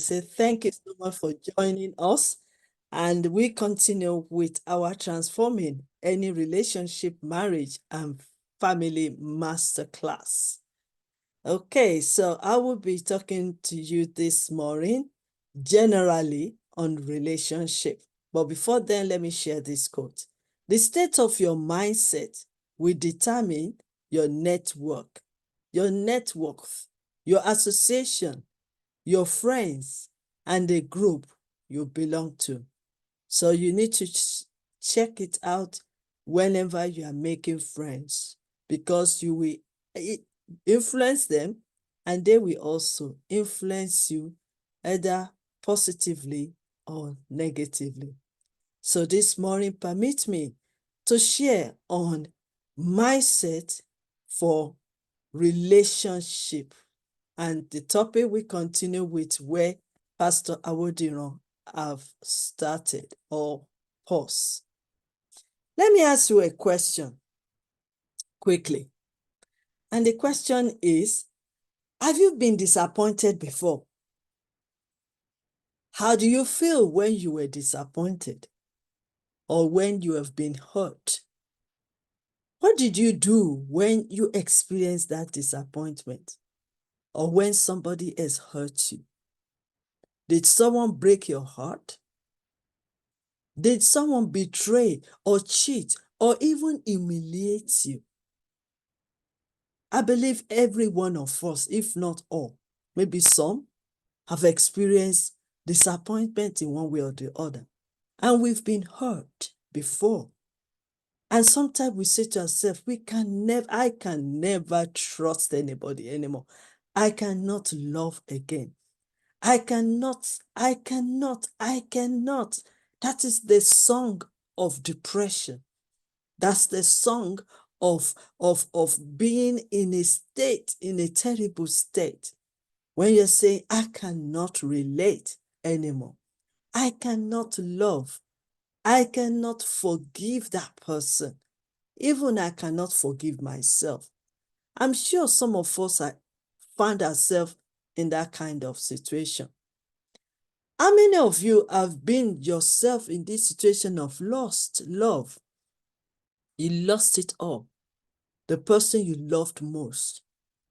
say thank you so much for joining us. And we continue with our Transforming Any Relationship, Marriage, and Family Masterclass. Okay, so I will be talking to you this morning generally on relationship. But before then, let me share this quote. The state of your mindset will determine your network, your net worth, your association, your friends, and the group you belong to. So you need to check it out whenever you are making friends, because you will influence them and they will also influence you either positively or negatively. So this morning, permit me to share on mindset for relationship. And the topic we continue with where Pastor Awodiran have started or pause. Let me ask you a question quickly. And the question is, have you been disappointed before? How do you feel when you were disappointed or when you have been hurt? What did you do when you experienced that disappointment or when somebody has hurt you? Did someone break your heart? Did someone betray or cheat or even humiliate you? I believe every one of us, if not all, maybe some, have experienced disappointment in one way or the other. And we've been hurt before. And sometimes we say to ourselves, I can never trust anybody anymore. I cannot love again. I cannot. That is the song of depression. That's the song of being in a state, in a terrible state. When you're saying, I cannot relate anymore. I cannot love. I cannot forgive that person. Even I cannot forgive myself. I'm sure some of us found ourselves in that kind of situation. How many of you have been yourself in this situation of lost love? You lost it all. The person you loved most,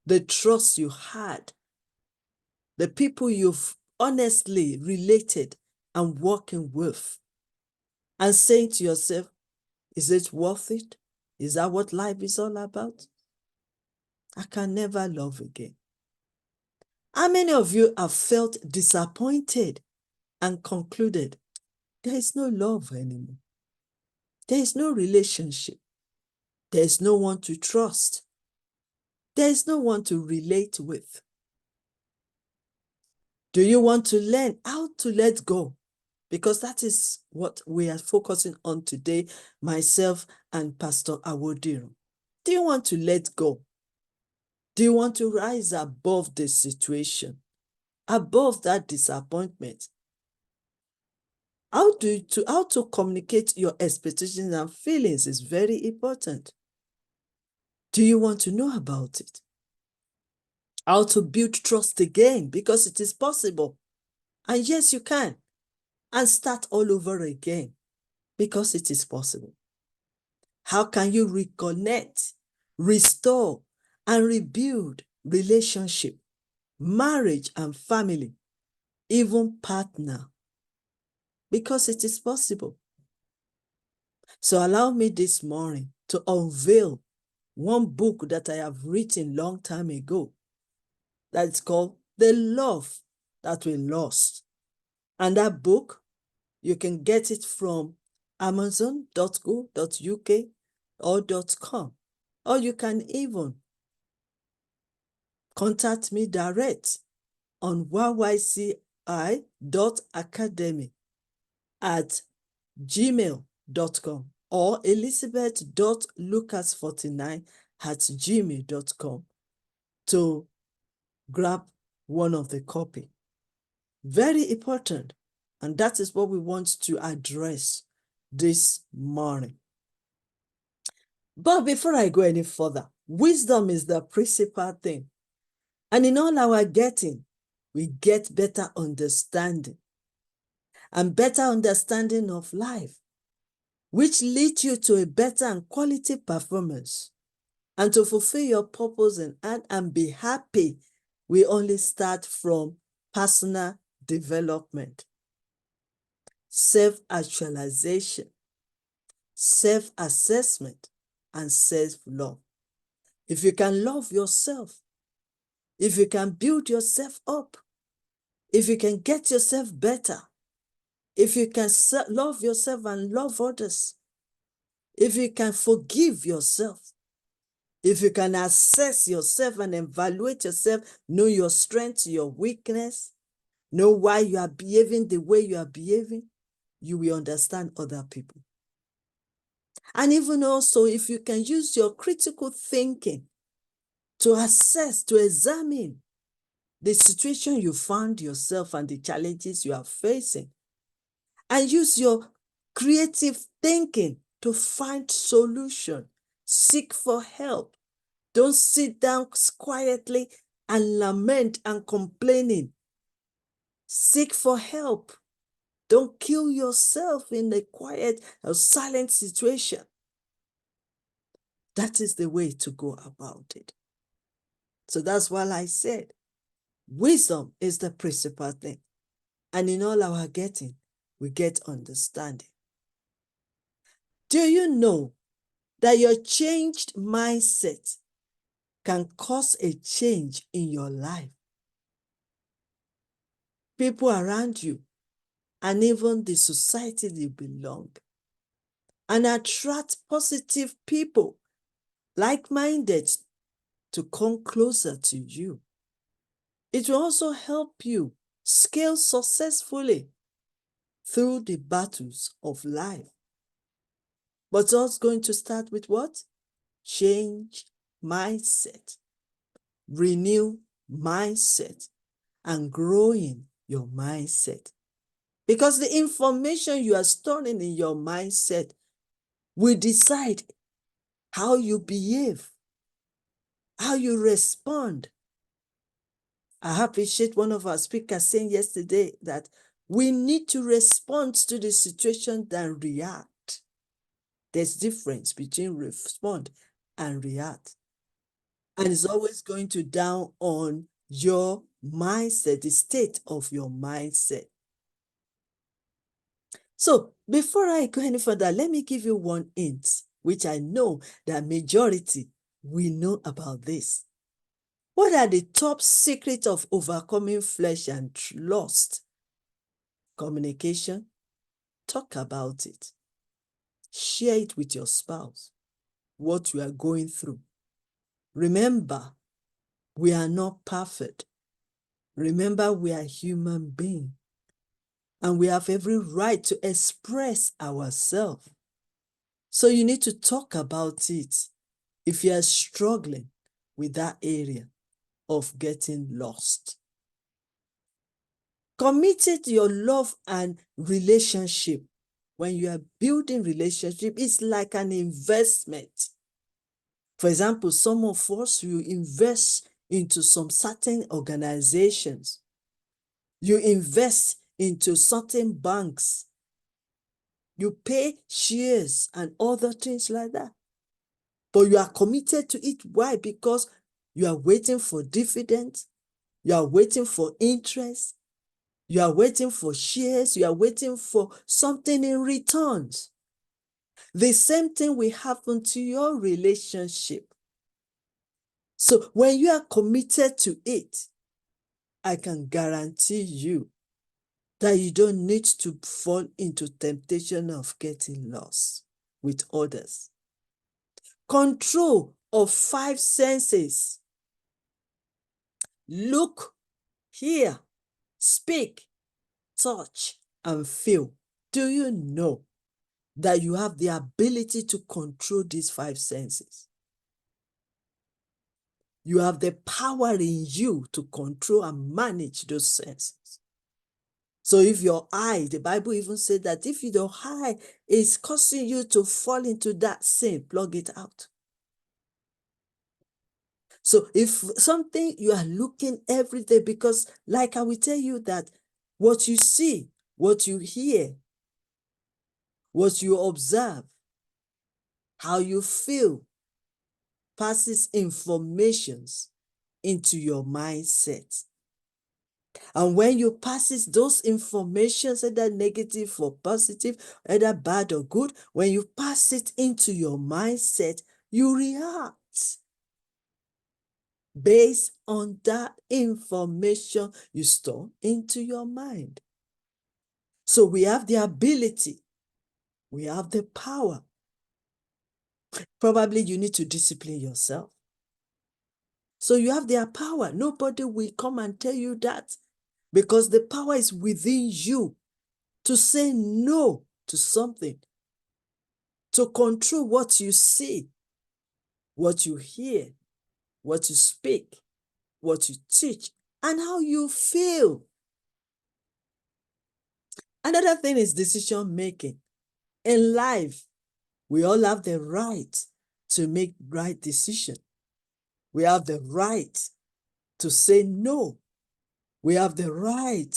the trust you had, the people you've honestly related and working with, and saying to yourself, is it worth it? Is that what life is all about? I can never love again. How many of you have felt disappointed and concluded there is no love anymore? There is no relationship. There is no one to trust. There is no one to relate with. Do you want to learn how to let go? Because that is what we are focusing on today, myself and Pastor Awodiran. Do you want to let go? Do you want to rise above the situation, above that disappointment? How to communicate your expectations and feelings is very important. Do you want to know about it? How to build trust again, because it is possible. And yes, you can. And start all over again, because it is possible. How can you reconnect, restore, and rebuild relationship, marriage and family, even partner? Because it is possible. So allow me this morning to unveil one book that I have written long time ago that's called The Love That We Lost. And that book, you can get it from amazon.co.uk or .com. Or you can even contact me direct on yyci.academy@gmail.com or elizabeth.lucas49@gmail.com to grab one of the copy. Very important. And that is what we want to address this morning. But before I go any further, wisdom is the principal thing. And in all our getting, we get better understanding and better understanding of life, which lead you to a better and quality performance and to fulfill your purpose and be happy. We only start from personal development, self-actualization, self-assessment, and self-love. If you can love yourself, if you can build yourself up, if you can get yourself better, if you can love yourself and love others, if you can forgive yourself, if you can assess yourself and evaluate yourself, know your strengths, your weakness, know why you are behaving the way you are behaving, you will understand other people. And even also, if you can use your critical thinking to assess, to examine the situation you found yourself and the challenges you are facing, and use your creative thinking to find solution, seek for help. Don't sit down quietly and lament and complaining. Seek for help. Don't kill yourself in a quiet or silent situation. That is the way to go about it. So that's why I said, wisdom is the principal thing. And in all our getting, we get understanding. Do you know that your changed mindset can cause a change in your life? People around you, and even the society you belong, and attract positive people, like-minded, to come closer to you. It will also help you scale successfully through the battles of life. But it's going to start with what? Change mindset, renew mindset, and growing your mindset. Because the information you are storing in your mindset will decide how you behave, how you respond. I appreciate one of our speakers saying yesterday that we need to respond to the situation than react. There's difference between respond and react. And it's always going to down on your mindset, the state of your mindset. So before I go any further, let me give you one hint, which I know that majority will know about this. What are the top secrets of overcoming flesh and lust? Communication. Talk about it. Share it with your spouse, what you are going through. Remember, we are not perfect. Remember, we are human beings, and we have every right to express ourselves. So you need to talk about it if you are struggling with that area of getting lost. Committed your love and relationship. When you are building relationship, it's like an investment. For example, some of us, you invest into some certain organizations. You invest into certain banks. You pay shares and other things like that. But you are committed to it. Why? Because you are waiting for dividends. You are waiting for interest. You are waiting for shares. You are waiting for something in returns. The same thing will happen to your relationship. So when you are committed to it, I can guarantee you that you don't need to fall into temptation of getting lost with others. Control of 5 senses. Look, hear, speak, touch, and feel. Do you know that you have the ability to control these 5 senses? You have the power in you to control and manage those senses. So if your eye, the Bible even said that if your eye is causing you to fall into that sin, plug it out. So if something you are looking every day, because like I will tell you that what you see, what you hear, what you observe, how you feel passes informations into your mindset. And when you passes those informations, either negative or positive, either bad or good, when you pass it into your mindset, you react based on that information you store into your mind. So we have the ability, we have the power. Probably you need to discipline yourself. So you have their power. Nobody will come and tell you that, because the power is within you to say no to something, to control what you see, what you hear, what you speak, what you teach, and how you feel. Another thing is decision making. In life, we all have the right to make right decision. We have the right to say no. We have the right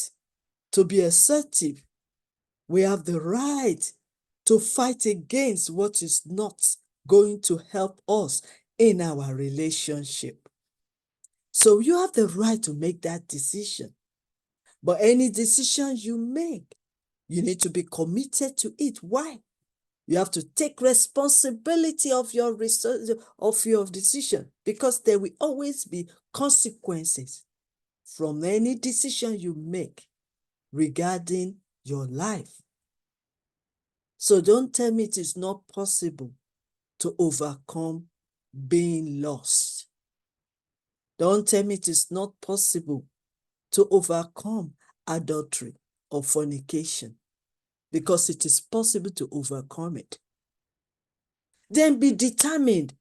to be assertive. We have the right to fight against what is not going to help us in our relationship. So you have the right to make that decision. But any decision you make, you need to be committed to it. Why? You have to take responsibility of your decision, because there will always be consequences from any decision you make regarding your life. So don't tell me it is not possible to overcome being lost. Don't tell me it is not possible to overcome adultery or fornication, because it is possible to overcome it. Then be determined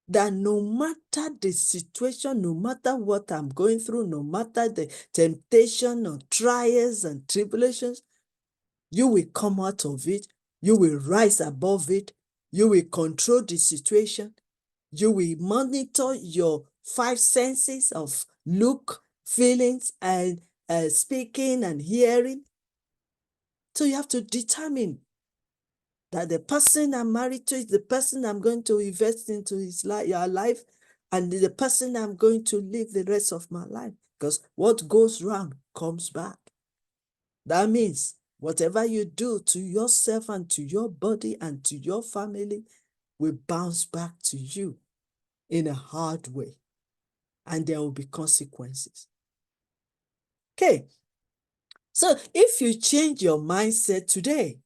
that no matter the situation, no matter what I'm going through, no matter the temptation or trials and tribulations, you will come out of it. You will rise above it. You will control the situation. You will monitor your five senses of look, feelings, and speaking and hearing. So you have to determine that the person I'm married to is the person I'm going to invest into your life, and the person I'm going to live the rest of my life. Because what goes round comes back. That means whatever you do to yourself and to your body and to your family will bounce back to you in a hard way, and there will be consequences. Okay, so if you change your mindset today,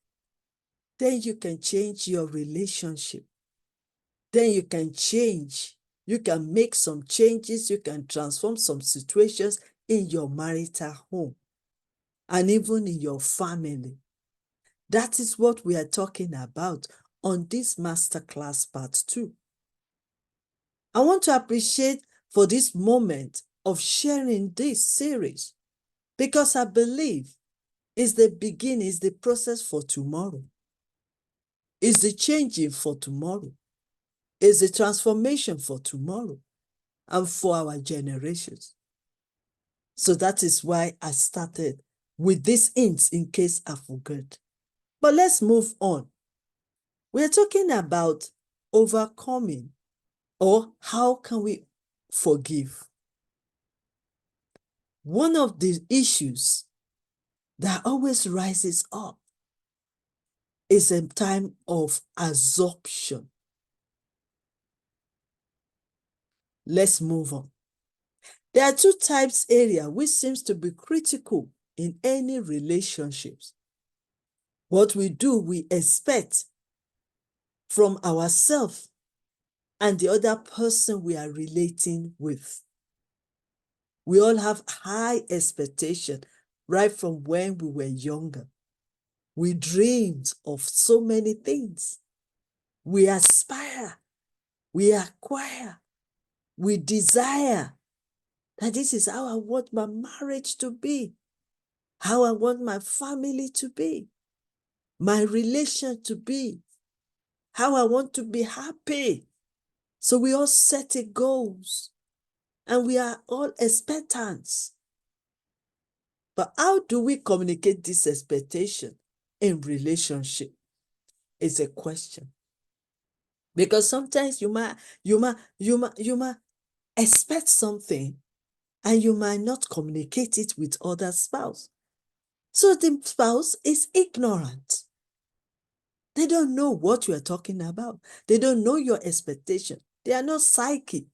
then you can change your relationship. Then you can change. You can make some changes. You can transform some situations in your marital home and even in your family. That is what we are talking about on this masterclass part 2. I want to appreciate for this moment of sharing this series, because I believe it's the beginning, it's the process for tomorrow. It's the changing for tomorrow. It's the transformation for tomorrow and for our generations. So that is why I started with these hints in case I forgot. But let's move on. We're talking about overcoming, or how can we forgive. One of the issues that always rises up is a time of absorption. Let's move on. There are two types area which seems to be critical in any relationships. What we do, we expect from ourselves and the other person we are relating with. We all have high expectation right from when we were younger. We dreamed of so many things. We aspire, we acquire, we desire that this is how I want my marriage to be, how I want my family to be, my relation to be, how I want to be happy. So we all set goals. and we are all expectants. But how do we communicate this expectation in relationship is a question. Because sometimes you might expect something and you might not communicate it with other spouse. So the spouse is ignorant. They don't know what you are talking about. They don't know your expectation. They are not psychic.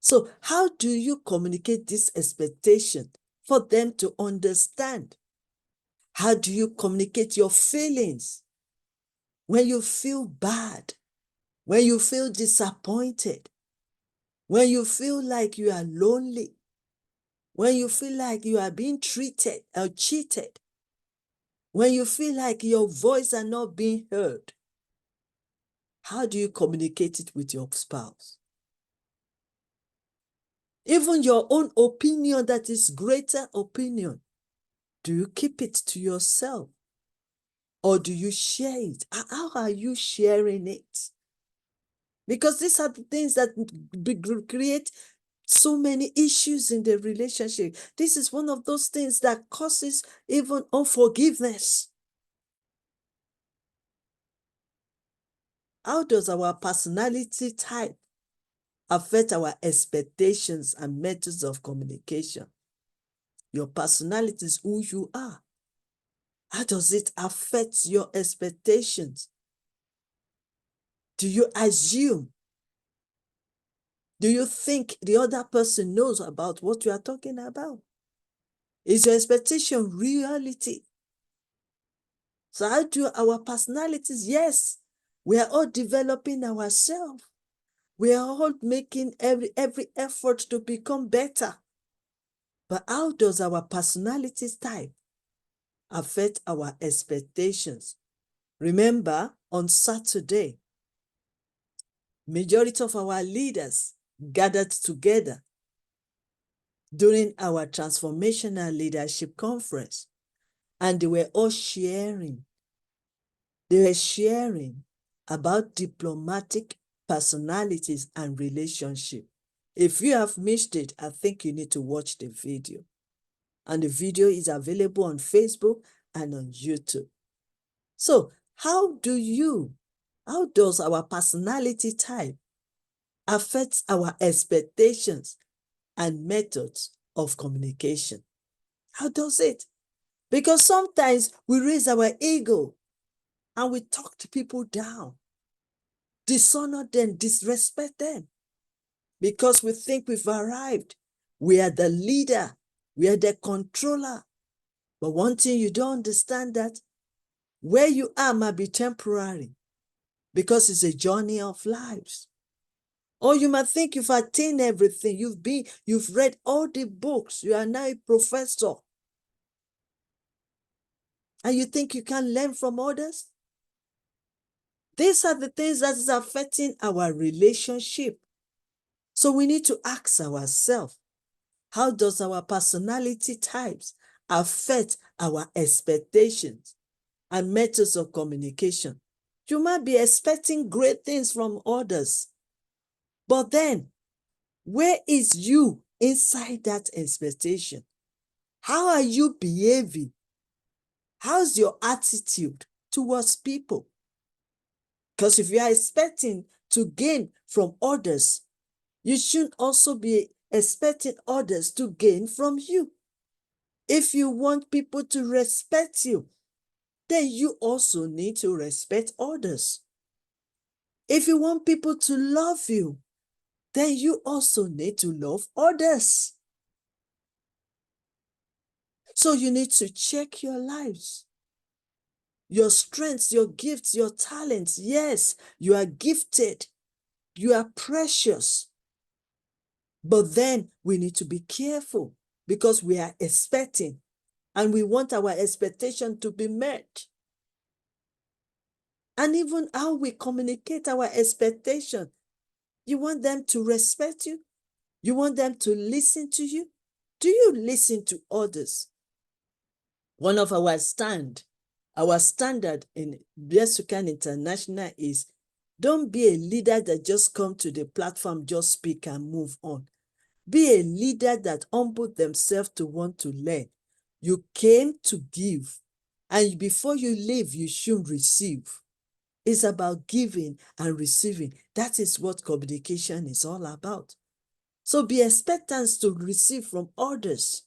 So how do you communicate this expectation for them to understand? How do you communicate your feelings when you feel bad, when you feel disappointed, when you feel like you are lonely, when you feel like you are being treated or cheated, when you feel like your voice are not being heard? How do you communicate it with your spouse? Even your own opinion that is greater opinion, do you keep it to yourself or do you share it? How are you sharing it? Because these are the things that create so many issues in the relationship. This is one of those things that causes even unforgiveness. How does our personality type affect our expectations and methods of communication? Your personality is who you are. How does it affect your expectations? Do you assume? Do you think the other person knows about what you are talking about? Is your expectation reality? So how do our personalities? Yes, we are all developing ourselves. We are all making every effort to become better. But how does our personality type affect our expectations? Remember, on Saturday, majority of our leaders gathered together during our transformational leadership conference, and they were all sharing. They were sharing about diplomatic personalities and relationship. If you have missed it, I think you need to watch the video. And the video is available on Facebook and on YouTube. So how does our personality type affect our expectations and methods of communication? How does it? Because sometimes we raise our ego and we talk to people down, dishonor them, disrespect them, because we think we've arrived. We are the leader. We are the controller. But one thing you don't understand, that where you are might be temporary because it's a journey of lives. Or you might think you've attained everything. You've read all the books. You are now a professor. And you think you can learn from others? These are the things that is affecting our relationship. So we need to ask ourselves, how does our personality types affect our expectations and methods of communication? You might be expecting great things from others, but then where is you inside that expectation? How are you behaving? How's your attitude towards people? Because if you are expecting to gain from others, you should also be expecting others to gain from you. If you want people to respect you, then you also need to respect others. If you want people to love you, then you also need to love others. So you need to check your lives, your strengths, your gifts, your talents. Yes, you are gifted. You are precious. But then we need to be careful because we are expecting and we want our expectation to be met. And even how we communicate our expectation. You want them to respect you? You want them to listen to you? Do you listen to others? One of our standard in YYCI International is Don't be a leader that just come to the platform, just speak and move on. Be a leader that humbled themselves to want to learn. You came to give, and before you leave, you should receive. It's about giving and receiving. That is what communication is all about. So be expectant to receive from others.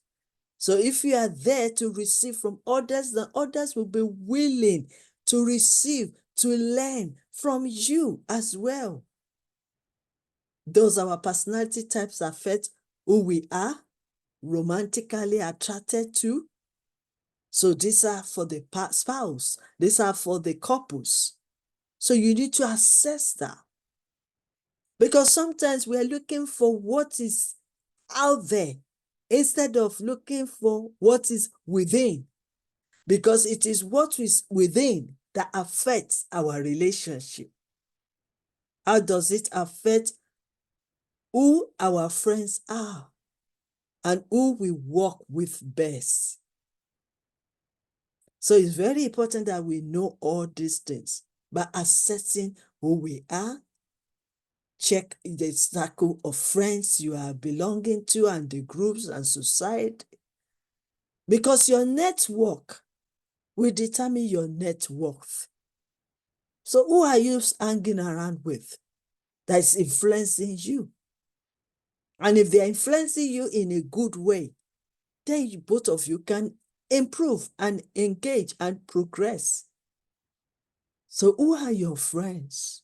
So if you are there to receive from others, then others will be willing to receive, to learn from you as well. Does our personality types affect who we are, romantically attracted to? So these are for the spouse, these are for the couples. So you need to assess that. Because sometimes we are looking for what is out there instead of looking for what is within. Because it is what is within that affects our relationship. How does it affect who our friends are and who we work with best? So it's very important that we know all these things by assessing who we are. Check the circle of friends you are belonging to and the groups and society. Because your network will determine your net worth. So who are you hanging around with that is influencing you? And if they're influencing you in a good way, then both of you can improve and engage and progress. So who are your friends?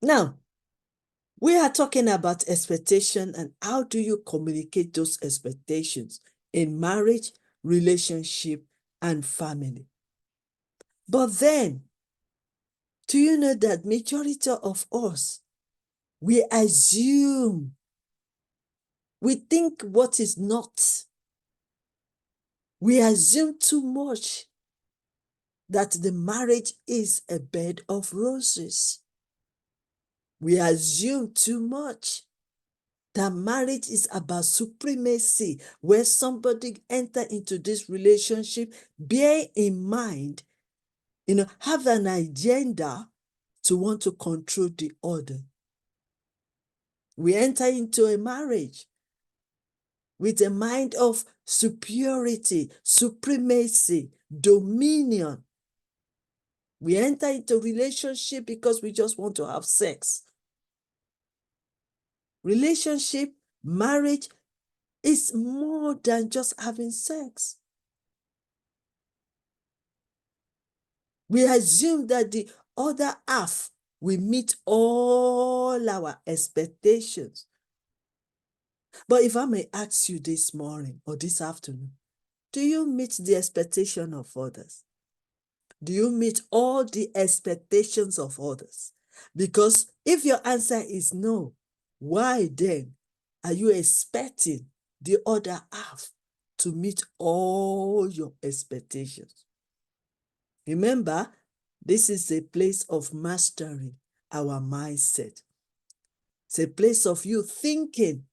Now, we are talking about expectation and how do you communicate those expectations in marriage, relationship, and family. But then, do you know that majority of us, we assume, we think what is not. We assume too much that the marriage is a bed of roses. We assume too much that marriage is about supremacy, where somebody enter into this relationship, bear in mind, have an agenda to want to control the other. We enter into a marriage with a mind of superiority, supremacy, dominion. We enter into relationship because we just want to have sex. Relationship, marriage is more than just having sex. We assume that the other half will meet all our expectations. But if I may ask you this morning or this afternoon, do you meet the expectation of others? Do you meet all the expectations of others? Because if your answer is no, why then are you expecting the other half to meet all your expectations? Remember, this is a place of mastering our mindset. It's a place of you thinking.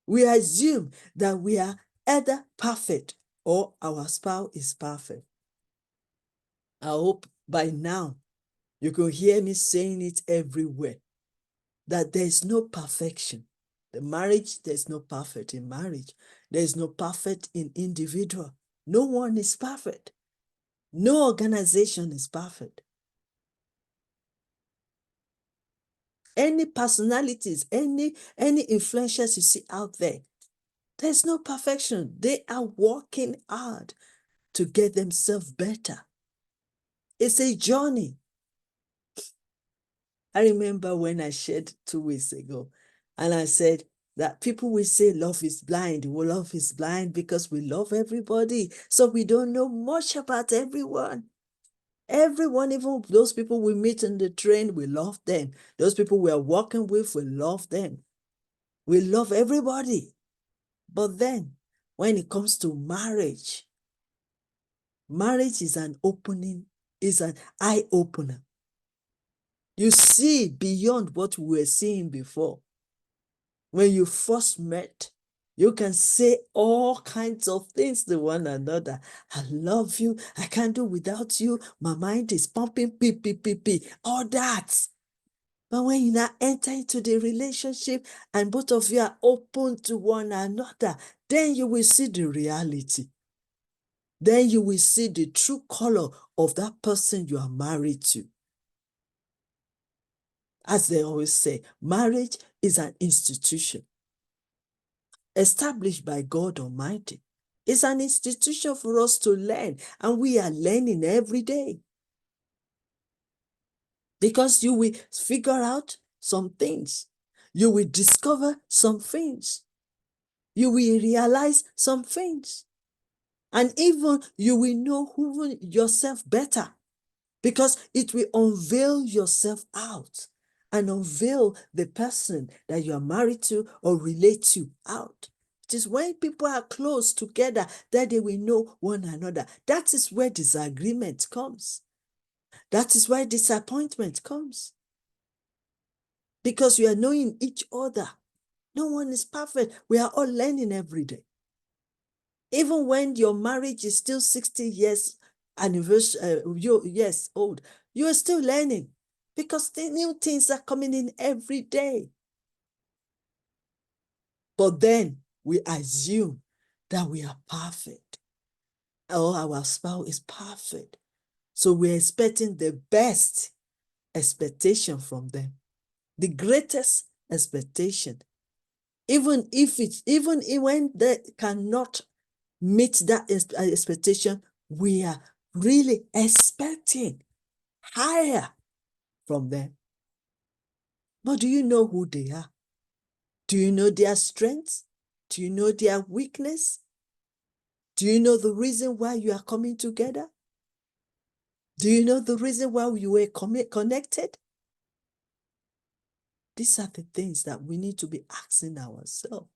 We assume that we are either perfect or our spouse is perfect. I hope by now you can hear me saying it everywhere, that there is no perfection. The marriage, there's no perfect in marriage. There's no perfect in individual. No one is perfect. No organization is perfect. Any personalities, any influencers you see out there, there's no perfection. They are working hard to get themselves better. It's a journey. I remember when I shared 2 weeks ago, and I said that people will say love is blind. Well, love is blind because we love everybody. So we don't know much about everyone. Everyone, even those people we meet in the train, we love them. Those people we are working with, we love them. We love everybody. But then, when it comes to marriage, marriage is an opening, is an eye-opener. You see beyond what we were seeing before. When you first met, You can say all kinds of things to one another. I love you. I can't do without you. My mind is pumping, pee, pee, pee, pee. All that. But when you now enter into the relationship and both of you are open to one another, then you will see the reality. Then you will see the true color of that person you are married to. As they always say, marriage is an institution established by God Almighty. It's an institution for us to learn, and we are learning every day. Because you will figure out some things. You will discover some things. You will realize some things. And even you will know who yourself better, because it will unveil yourself out and unveil the person that you are married to or relate to out. It is when people are close together that they will know one another. That is where disagreement comes. That is where disappointment comes. Because you are knowing each other. No one is perfect. We are all learning every day. Even when your marriage is still 60 years anniversary, years old, you are still learning, because the new things are coming in every day. But then we assume that we are perfect, or our spouse is perfect. So we're expecting the best expectation from them, the greatest expectation. Even when they cannot meet that expectation, we are really expecting higher from them. But do you know who they are? Do you know their strengths? Do you know their weakness? Do you know the reason why you are coming together? Do you know the reason why you were connected? These are the things that we need to be asking ourselves.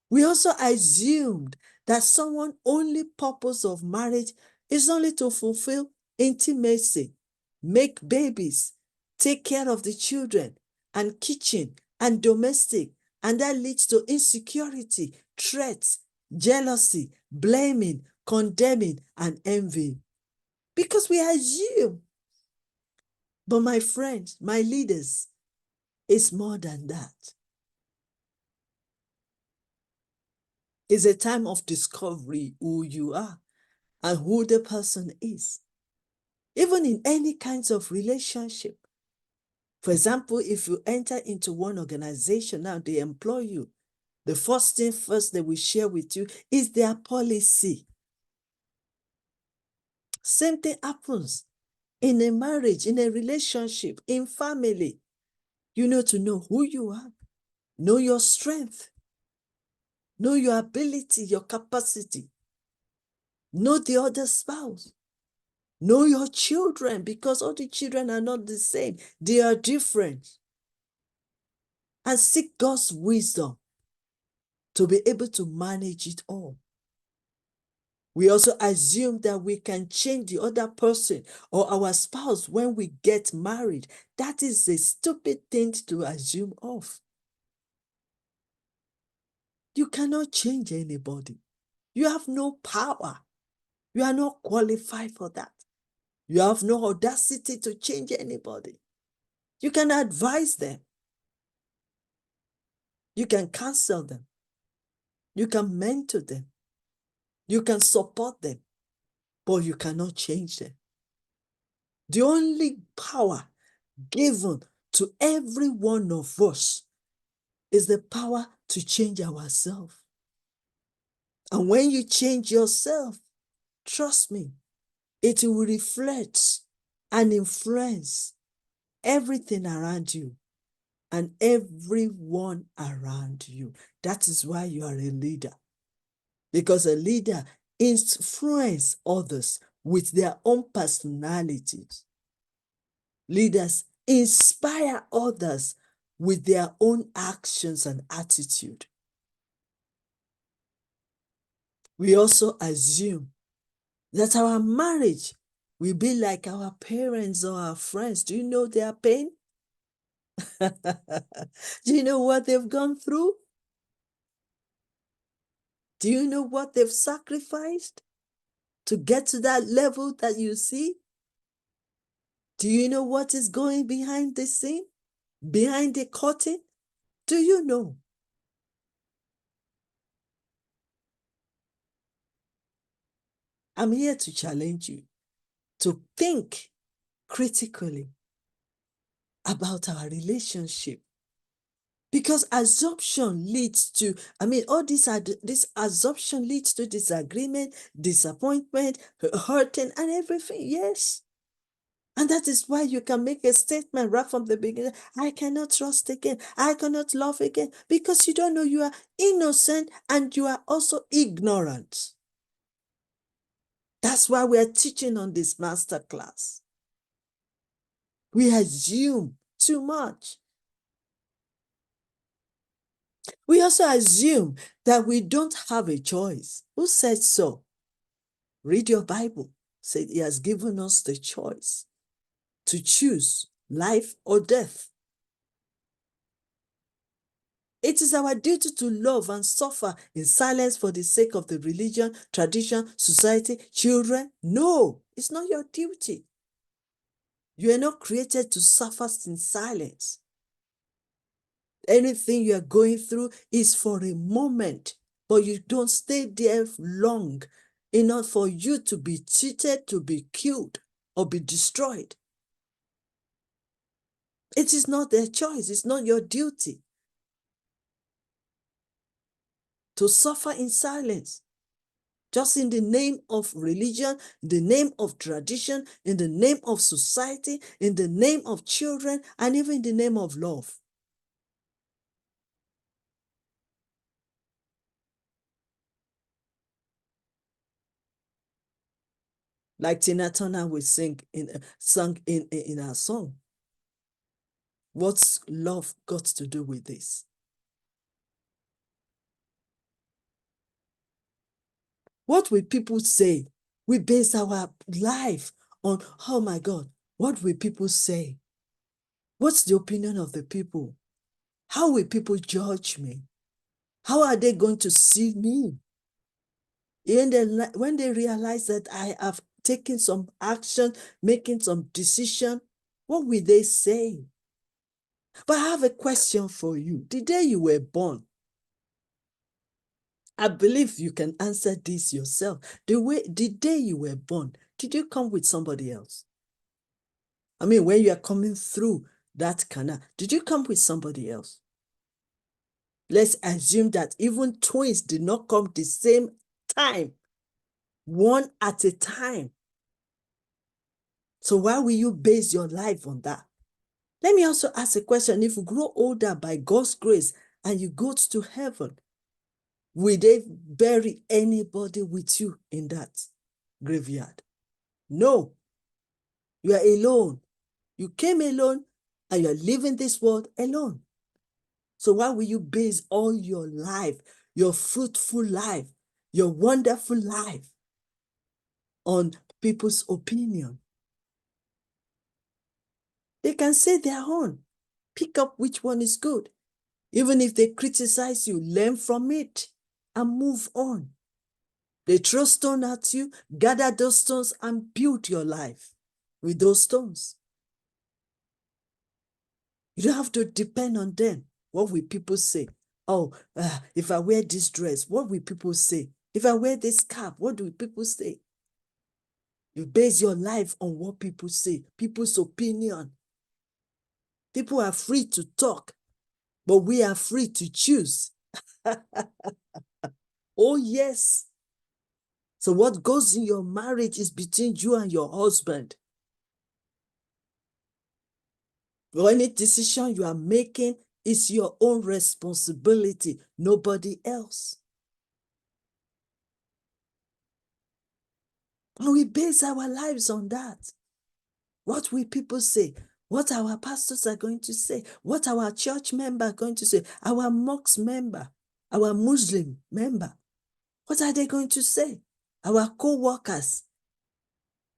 We also assumed that someone's only purpose of marriage is only to fulfill intimacy, make babies, take care of the children, and kitchen and domestic, and that leads to insecurity, threats, jealousy, blaming, condemning, and envy. Because we assume. But my friends, my leaders, it's more than that. It's a time of discovery who you are and who the person is. Even in any kinds of relationship. For example, if you enter into one organization, now they employ you, the first thing first they will share with you is their policy. Same thing happens in a marriage, in a relationship, in family. You know to know who you are, know your strength, know your ability, your capacity, know the other spouse. Know your children, because all the children are not the same. They are different. And seek God's wisdom to be able to manage it all. We also assume that we can change the other person or our spouse when we get married. That is a stupid thing to assume of. You cannot change anybody. You have no power. You are not qualified for that. You have no audacity to change anybody. You can advise them. You can counsel them. You can mentor them. You can support them, but you cannot change them. The only power given to every one of us is the power to change ourselves. And when you change yourself, trust me, it will reflect and influence everything around you and everyone around you. That is why you are a leader. Because a leader influences others with their own personalities. Leaders inspire others with their own actions and attitude. We also assume that our marriage will be like our parents or our friends. Do you know their pain? Do you know what they've gone through? Do you know what they've sacrificed to get to that level that you see? Do you know what is going behind the scene? Behind the curtain? Do you know? I'm here to challenge you to think critically about our relationship. Because assumption leads to, all this assumption leads to disagreement, disappointment, hurting, and everything. Yes. And that is why you can make a statement right from the beginning. I cannot trust again. I cannot love again. Because you don't know, you are innocent and you are also ignorant. That's why we are teaching on this masterclass. We assume too much. We also assume that we don't have a choice. Who said so? Read your Bible. Said he has given us the choice to choose life or death. It is our duty to love and suffer in silence for the sake of the religion, tradition, society, children. No, it's not your duty. You are not created to suffer in silence. Anything you are going through is for a moment, but you don't stay there long enough for you to be cheated, to be killed, or be destroyed. It is not their choice. It's not your duty to suffer in silence. Just in the name of religion, in the name of tradition, in the name of society, in the name of children, and even in the name of love. Like Tina Turner will sing sung in our song. What's love got to do with this? What will people say? We base our life on, oh my God, what will people say? What's the opinion of the people? How will people judge me? How are they going to see me? When they realize that I have taken some action, making some decision, what will they say? But I have a question for you. The day you were born, I believe you can answer this yourself. The day you were born, did you come with somebody else? When you are coming through that canal, did you come with somebody else? Let's assume that even twins did not come the same time, one at a time. So why will you base your life on that? Let me also ask a question. If you grow older by God's grace and you go to heaven, will they bury anybody with you in that graveyard? No. You are alone. You came alone and you are leaving this world alone. So why will you base all your life, your fruitful life, your wonderful life on people's opinion? They can say their own. Pick up which one is good. Even if they criticize you, learn from it and move on. They throw stones at you, gather those stones and build your life with those stones. You don't have to depend on them. What will people say? Oh, if I wear this dress, what will people say? If I wear this cap, what do people say? You base your life on what people say, people's opinion. People are free to talk, but we are free to choose. Oh, yes. So what goes in your marriage is between you and your husband. Or any decision you are making is your own responsibility, nobody else. And we base our lives on that. What will people say? What our pastors are going to say? What our church member are going to say? Our mosque member, our Muslim member, what are they going to say? Our co-workers,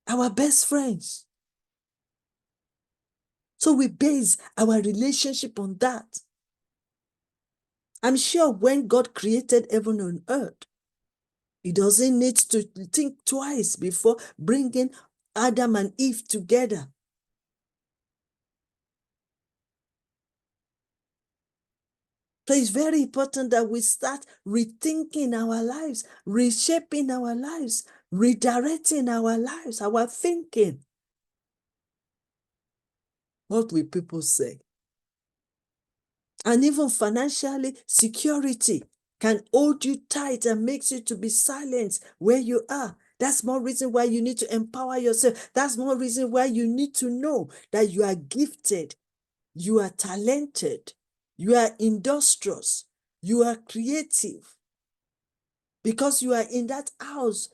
our best friends. So we base our relationship on that. I'm sure when God created heaven and earth, He doesn't need to think twice before bringing Adam and Eve together. So it's very important that we start rethinking our lives, reshaping our lives, redirecting our lives, our thinking. What will people say? And even financially, security can hold you tight and makes you to be silent where you are. That's more reason why you need to empower yourself. That's more reason why you need to know that you are gifted, you are talented, you are industrious, you are creative. Because you are in that house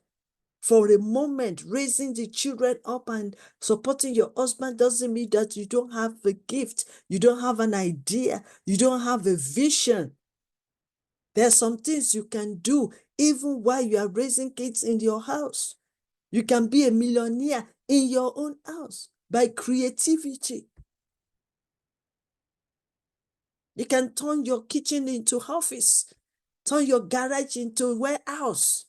for a moment, raising the children up and supporting your husband doesn't mean that you don't have a gift, you don't have an idea, you don't have a vision. There are some things you can do even while you are raising kids in your house. You can be a millionaire in your own house by creativity. You can turn your kitchen into office, turn your garage into warehouse.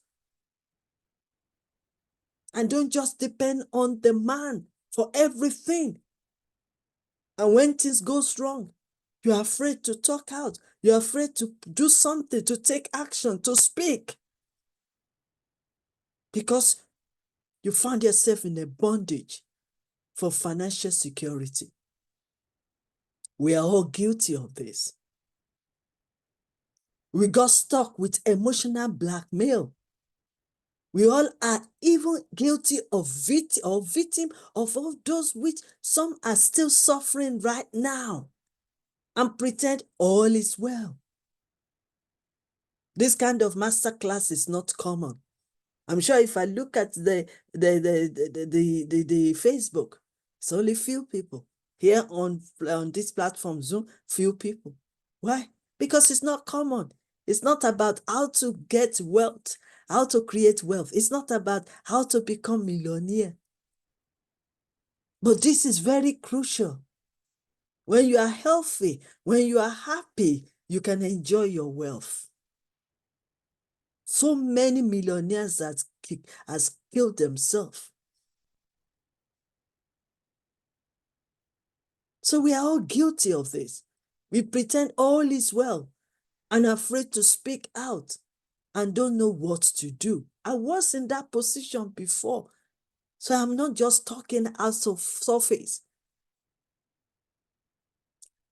And don't just depend on the man for everything. And when things goes wrong, you're afraid to talk out. You're afraid to do something, to take action, to speak. Because you found yourself in a bondage for financial security. We are all guilty of this. We got stuck with emotional blackmail. We all are even guilty of victim of all those which some are still suffering right now and pretend all is well. This kind of masterclass is not common. I'm sure if I look at the Facebook, it's only few people. Here on this platform, Zoom, few people. Why? Because it's not common. It's not about how to get wealth, how to create wealth. It's not about how to become millionaire. But this is very crucial. When you are healthy, when you are happy, you can enjoy your wealth. So many millionaires that has killed themselves. So we are all guilty of this. We pretend all is well and are afraid to speak out and don't know what to do. I was in that position before. So I'm not just talking out of surface.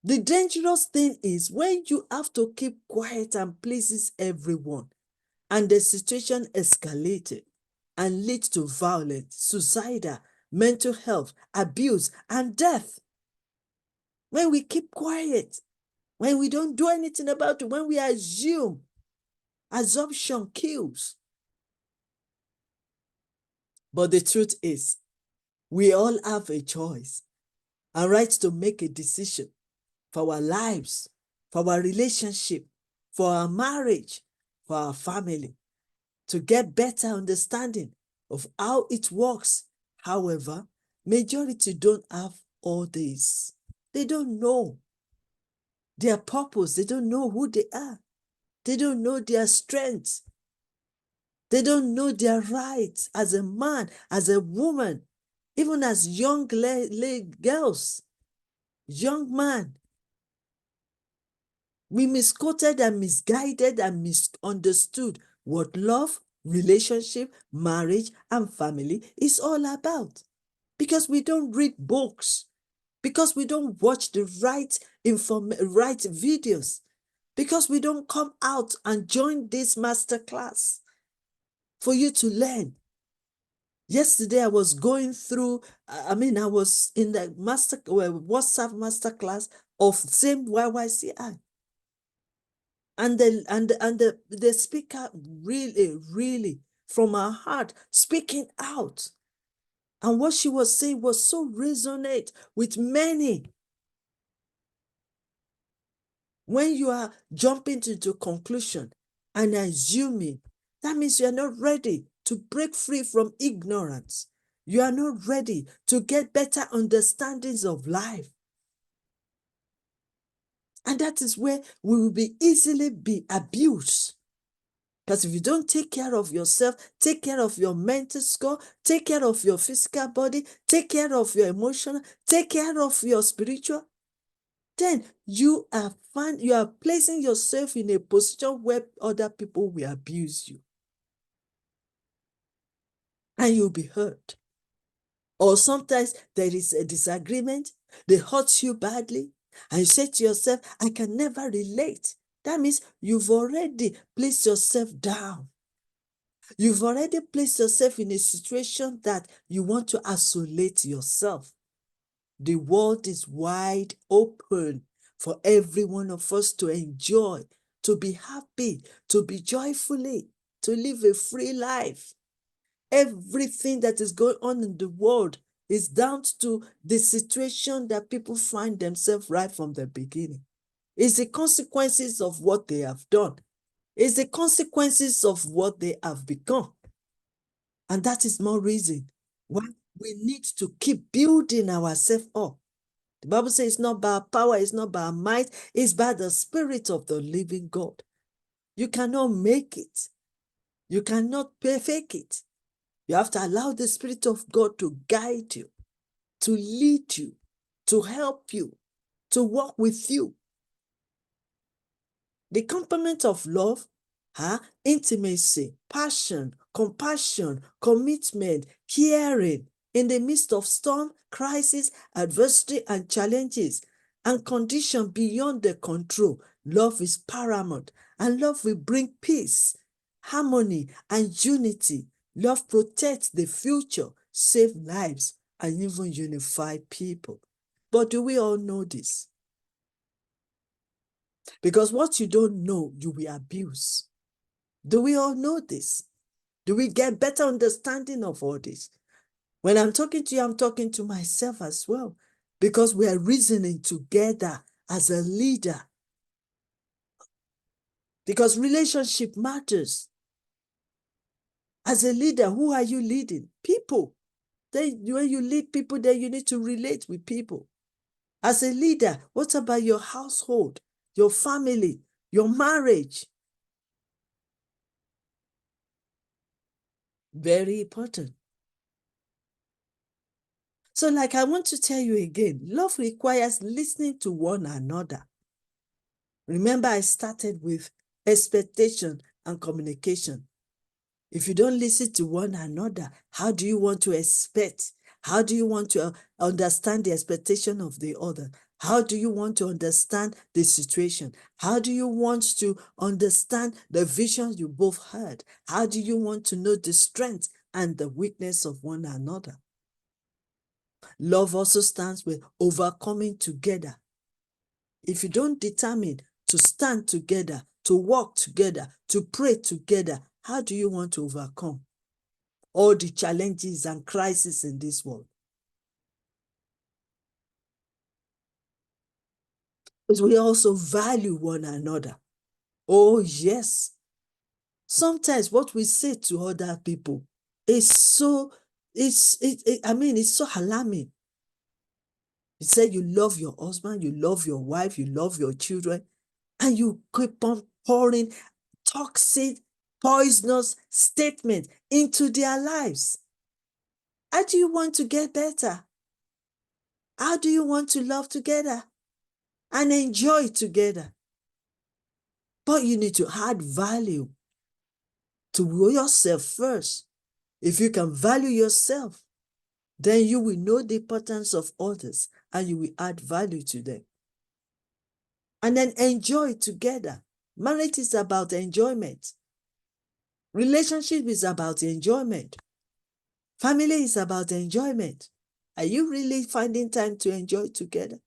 The dangerous thing is when you have to keep quiet and pleases everyone and the situation escalated and leads to violence, suicidal, mental health, abuse, and death. When we keep quiet, when we don't do anything about it, when we assume, assumption kills. But the truth is, we all have a choice, a right to make a decision for our lives, for our relationship, for our marriage, for our family, to get better understanding of how it works. However, majority don't have all this. They don't know their purpose. They don't know who they are. They don't know their strengths. They don't know their rights as a man, as a woman, even as young girls, young man. We misquoted and misguided and misunderstood what love, relationship, marriage, and family is all about. Because we don't read books, because we don't watch the right videos, because we don't come out and join this masterclass for you to learn. Yesterday, I was going through, I was in the WhatsApp masterclass of same YYCI. And the speaker really from her heart speaking out. And what she was saying was so resonate with many. When you are jumping into conclusion and assuming, that means you are not ready to break free from ignorance. You are not ready to get better understandings of life. And that is where we will be easily be abused. Because if you don't take care of yourself, take care of your mental score, take care of your physical body, take care of your emotional, take care of your spiritual, then you are placing yourself in a position where other people will abuse you and you'll be hurt. Or sometimes there is a disagreement, they hurt you badly, and you say to yourself, I can never relate. That means you've already placed yourself down. You've already placed yourself in a situation that you want to isolate yourself. The world is wide open for every one of us to enjoy, to be happy, to be joyfully, to live a free life. Everything that is going on in the world is down to the situation that people find themselves right from the beginning. It's the consequences of what they have done. It's the consequences of what they have become. And that is more reason why we need to keep building ourselves up. The Bible says it's not by power, it's not by might, it's by the Spirit of the living God. You cannot make it. You cannot fake it. You have to allow the Spirit of God to guide you, to lead you, to help you, to walk with you. The complement of love, intimacy, passion, compassion, commitment, caring in the midst of storm, crisis, adversity, and challenges, and condition beyond the control. Love is paramount, and love will bring peace, harmony, and unity. Love protects the future, save lives, and even unify people. But do we all know this? Because what you don't know, you will abuse. Do we all know this? Do we get better understanding of all this? When I'm talking to you, I'm talking to myself as well. Because we are reasoning together as a leader. Because relationship matters. As a leader, who are you leading? People. Then when you lead people, then you need to relate with people. As a leader, what about your household, your family, your marriage? Very important. So like I want to tell you again, love requires listening to one another. Remember, I started with expectation and communication. If you don't listen to one another, how do you want to expect? How do you want to understand the expectation of the other? How do you want to understand the situation? How do you want to understand the vision you both had? How do you want to know the strength and the weakness of one another? Love also stands with overcoming together. If you don't determine to stand together, to walk together, to pray together, how do you want to overcome all the challenges and crises in this world? Because we also value one another. Oh, yes. Sometimes what we say to other people is it's so alarming. You say you love your husband, you love your wife, you love your children, and you keep on pouring toxic, poisonous statements into their lives. How do you want to get better? How do you want to love together and enjoy together? But you need to add value to yourself first. If you can value yourself, then you will know the importance of others and you will add value to them. And then enjoy together. Marriage is about enjoyment. Relationship is about enjoyment. Family is about enjoyment. Are you really finding time to enjoy together?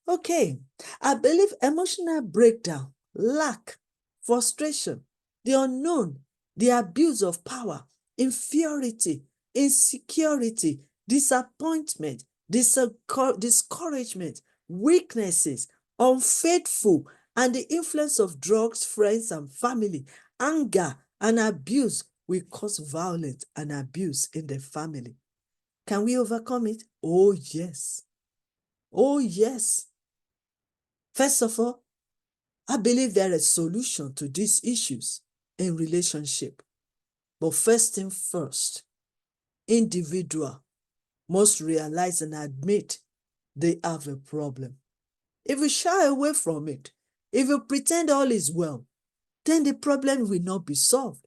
Okay, I believe emotional breakdown, lack, frustration, the unknown, the abuse of power, inferiority, insecurity, disappointment, discouragement, weaknesses, unfaithful, and the influence of drugs, friends, and family, anger, and abuse will cause violence and abuse in the family. Can we overcome it? Oh, yes. Oh, yes. First of all, I believe there is a solution to these issues in relationship. But first thing first, individual must realize and admit they have a problem. If you shy away from it, if you pretend all is well, then the problem will not be solved.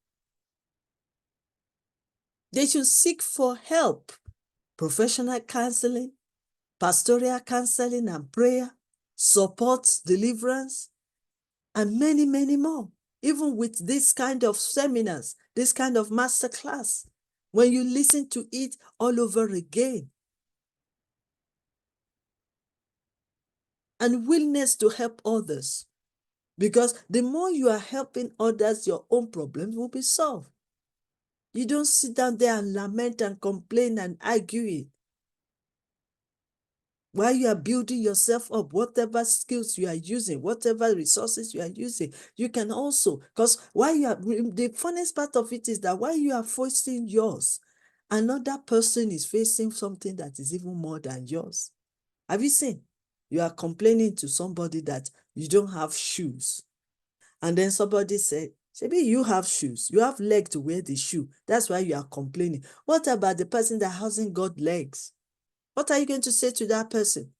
They should seek for help, professional counseling, pastoral counseling and prayer, support, deliverance, and many, many more. Even with this kind of seminars, this kind of masterclass, when you listen to it all over again, and willingness to help others. Because the more you are helping others, your own problems will be solved. You don't sit down there and lament and complain and argue while you are building yourself up, whatever skills you are using, whatever resources you are using. You can also, because while you are, the funniest part of it is that while you are facing yours, another person is facing something that is even more than yours. Have you seen? You are complaining to somebody that you don't have shoes. And then somebody said, maybe you have shoes. You have legs to wear the shoe. That's why you are complaining. What about the person that hasn't got legs? What are you going to say to that person?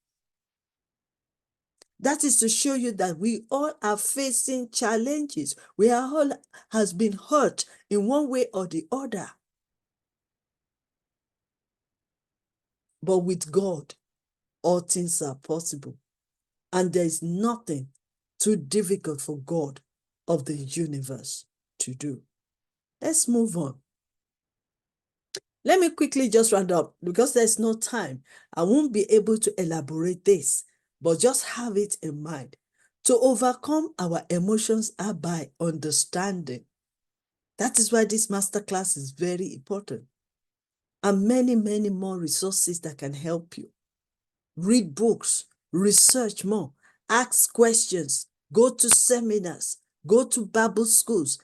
That is to show you that we all are facing challenges. We are all has been hurt in one way or the other. But with God, all things are possible. And there is nothing too difficult for God of the universe to do. Let's move on. Let me quickly just round up because there's no time. I won't be able to elaborate this, but just have it in mind. To overcome our emotions are by understanding. That is why this masterclass is very important. And many, many more resources that can help you. Read books, research more, ask questions, go to seminars, go to Bible schools,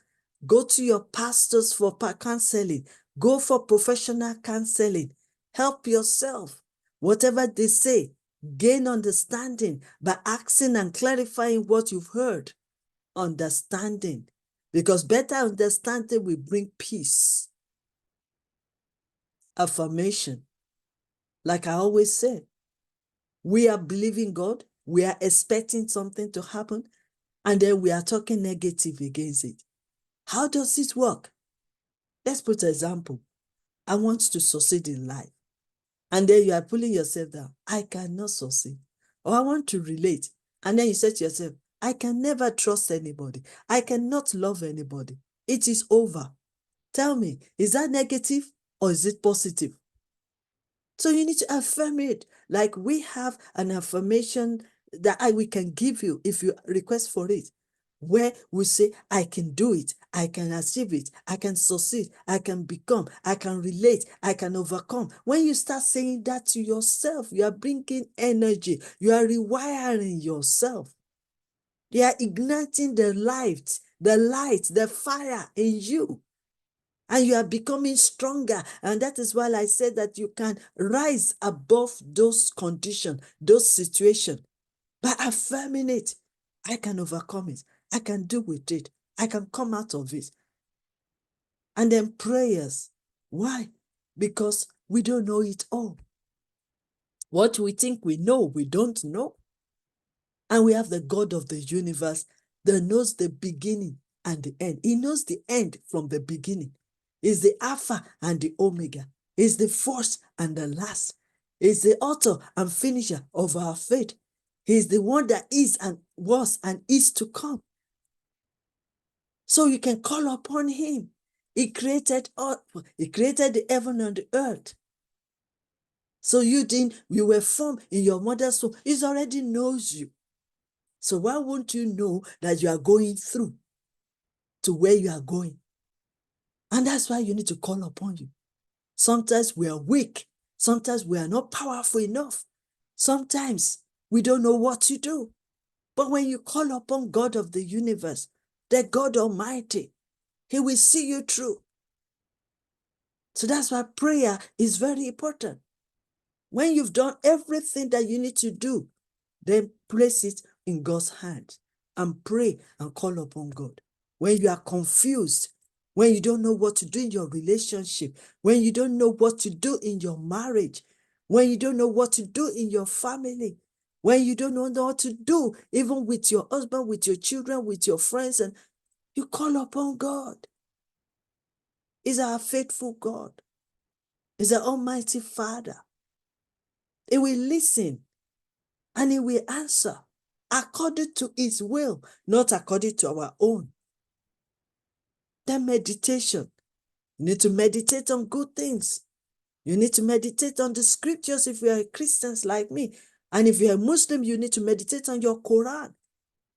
go to your pastors for counseling, go for professional counseling, help yourself. Whatever they say, gain understanding by asking and clarifying what you've heard. Understanding, because better understanding will bring peace. Affirmation, like I always say, we are believing God, we are expecting something to happen, and then we are talking negative against it. How does it work? Let's put an example. I want to succeed in life. And then you are pulling yourself down. I cannot succeed. Or I want to relate. And then you say to yourself, I can never trust anybody. I cannot love anybody. It is over. Tell me, is that negative or is it positive? So you need to affirm it. Like we have an affirmation that we can give you if you request for it, where we say, I can do it, I can achieve it, I can succeed, I can become, I can relate, I can overcome. When you start saying that to yourself, you are bringing energy, you are rewiring yourself. You are igniting the light, the fire in you. And you are becoming stronger. And that is why I said that you can rise above those conditions, those situations, by affirming it. I can overcome it. I can do with it. I can come out of it. And then prayers. Why? Because we don't know it all. What we think we know, we don't know. And we have the God of the universe that knows the beginning and the end. He knows the end from the beginning. He's the Alpha and the Omega. He's the first and the last. He's the author and finisher of our faith. He's the one that is and was and is to come. So you can call upon him. He created the heaven and the earth. So you were formed in your mother's womb. He already knows you. So why won't you know that you are going through to where you are going? And that's why you need to call upon you. Sometimes we are weak. Sometimes we are not powerful enough. Sometimes we don't know what to do. But when you call upon God of the universe, the God Almighty, he will see you through. So that's why prayer is very important. When you've done everything that you need to do, then place it in God's hands. and pray and call upon God. When you are confused, when you don't know what to do in your relationship, when you don't know what to do in your marriage, when you don't know what to do in your family, when you don't know what to do even with your husband, with your children, with your friends, and you call upon God. He's our faithful God. He's the Almighty Father. He will listen and He will answer according to His will, not according to our own. Then meditation. You need to meditate on good things. You need to meditate on the scriptures if you are Christians like me. And if you're a Muslim, you need to meditate on your Quran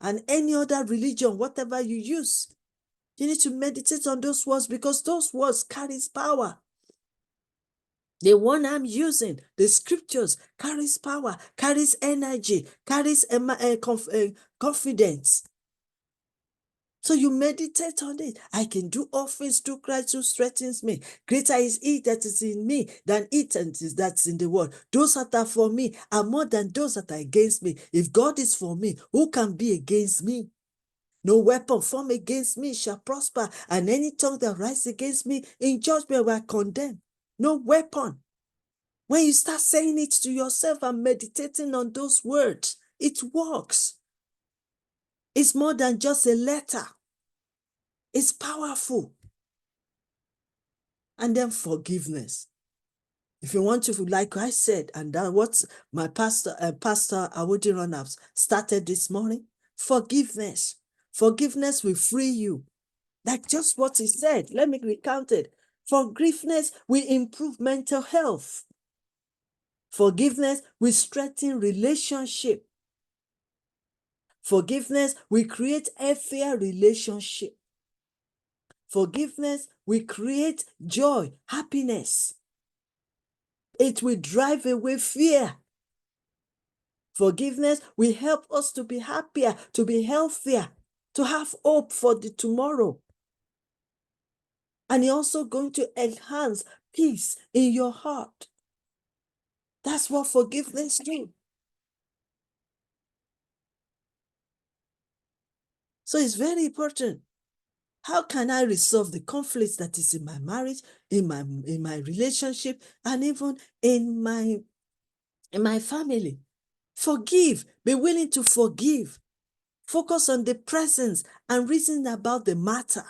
and any other religion, whatever you use. You need to meditate on those words because those words carries power. The one I'm using, the scriptures, carries power, carries energy, carries confidence. So you meditate on it. I can do all things through Christ who strengthens me. Greater is He that is in me than it that's in the world. Those that are for me are more than those that are against me. If God is for me, who can be against me? No weapon formed against me shall prosper, and any tongue that rises against me in judgment will condemn. No weapon. When you start saying it to yourself and meditating on those words, it works. It's more than just a letter. It's powerful. And then forgiveness. If you want to, like I said, and that's what my pastor Awodi Runaps started this morning, forgiveness. Forgiveness will free you. Like just what he said. Let me recount it. Forgiveness will improve mental health. Forgiveness will strengthen relationship. Forgiveness will create a fair relationship. Forgiveness will create joy, happiness. It will drive away fear. Forgiveness will help us to be happier, to be healthier, to have hope for the tomorrow. And it's also going to enhance peace in your heart. That's what forgiveness do. So it's very important. How can I resolve the conflicts that is in my marriage, in my relationship, and even in my family? Forgive. Be willing to forgive. Focus on the presence and reason about the matter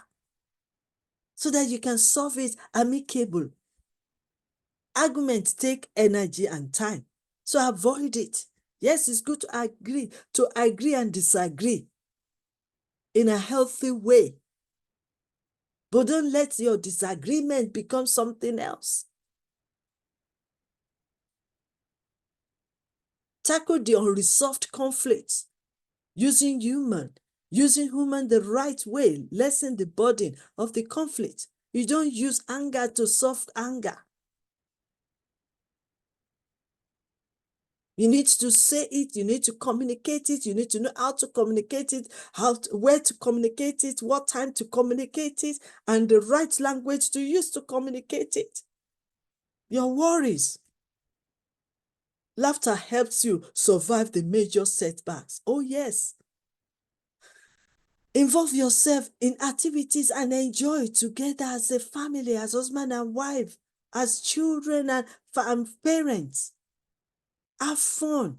so that you can solve it amicably. Arguments take energy and time, so avoid it. Yes, it's good to agree and disagree in a healthy way. But don't let your disagreement become something else. Tackle the unresolved conflicts using human the right way, lessen the burden of the conflict. You don't use anger to solve anger. You need to say it, you need to communicate it, you need to know how to communicate it, where to communicate it, what time to communicate it, and the right language to use to communicate it. Your worries. Laughter helps you survive the major setbacks. Oh, yes. Involve yourself in activities and enjoy together as a family, as husband and wife, as children and parents. Have fun.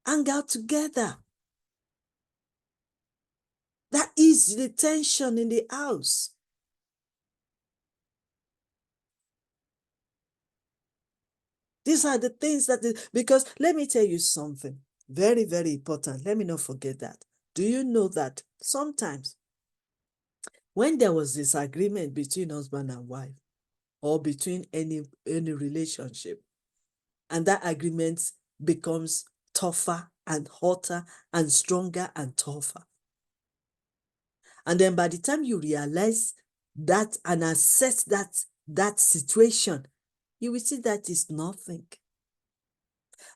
Hang out together. That eases the tension in the house. These are the things because let me tell you something very, very important. Let me not forget that. Do you know that sometimes when there was disagreement between husband and wife or between any relationship, and that agreement becomes tougher and hotter and stronger and tougher. And then by the time you realize that and assess that situation, you will see that it's nothing.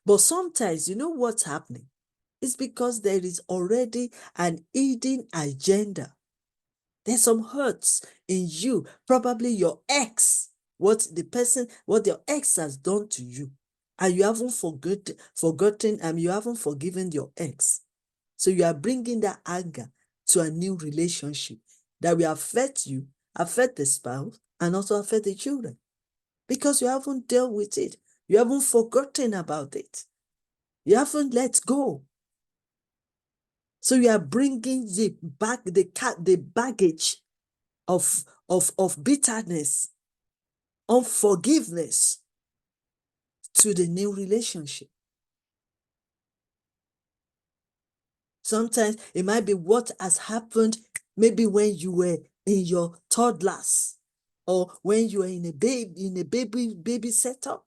But sometimes, you know what's happening? It's because there is already an hidden agenda. There's some hurts in you, probably your ex, what your ex has done to you. And you haven't forgotten, you haven't forgiven your ex. So you are bringing that anger to a new relationship that will affect you, affect the spouse, and also affect the children because you haven't dealt with it. You haven't forgotten about it. You haven't let go. So you are bringing the baggage of bitterness, unforgiveness to the new relationship. Sometimes it might be what has happened maybe when you were in your toddlers or when you were in a baby setup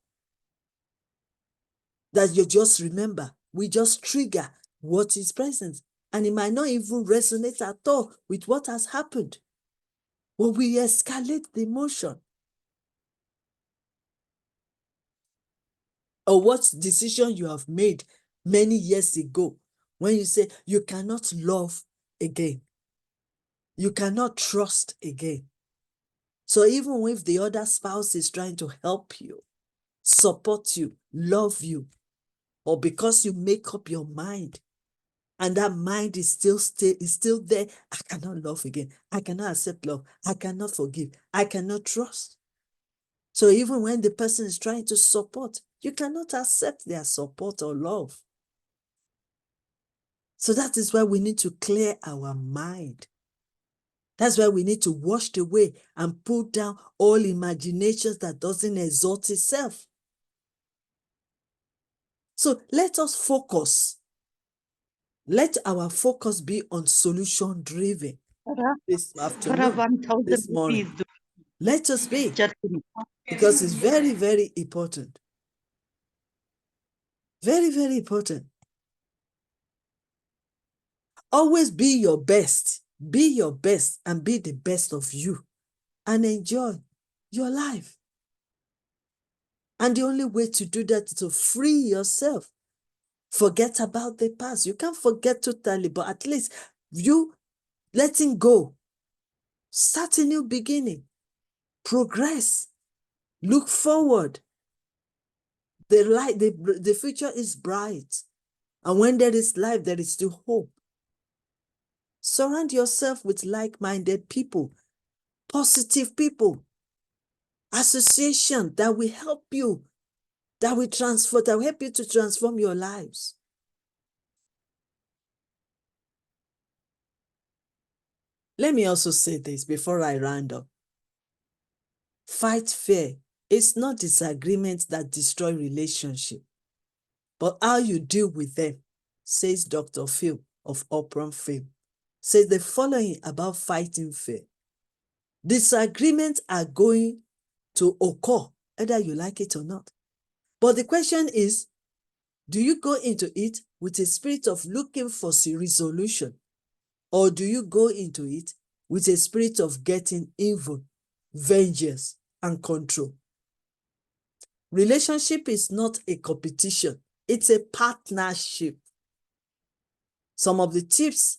that you just remember. We just trigger what is present. And it might not even resonate at all with what has happened. But we escalate the emotion. Or what decision you have made many years ago when you say you cannot love again. You cannot trust again. So even if the other spouse is trying to help you, support you, love you, or because you make up your mind and that mind is still there, I cannot love again. I cannot accept love. I cannot forgive. I cannot trust. So even when the person is trying to support, you cannot accept their support or love. So that is why we need to clear our mind. That's why we need to wash away and put down all imaginations that doesn't exalt itself. So let us focus. Let our focus be on solution driven this afternoon, 1000 this rupees. morning. Let us be, Just because it's very, very important. Very, very important. Always be your best. Be your best and be the best of you and enjoy your life. And the only way to do that is to free yourself. Forget about the past. You can't forget totally, but at least you letting go. Start a new beginning. Progress. Look forward. The light, the future is bright. And when there is life, there is still hope. Surround yourself with like-minded people, positive people, association that will help you, that will help you to transform your lives. Let me also say this before I round up. Fight fear. It's not disagreements that destroy relationship, but how you deal with them, says Dr. Phil of Oprah fame. Says the following about fighting fear. Disagreements are going to occur, whether you like it or not. But the question is, do you go into it with a spirit of looking for resolution? Or do you go into it with a spirit of getting evil, vengeance, and control? Relationship is not a competition. It's a partnership. Some of the tips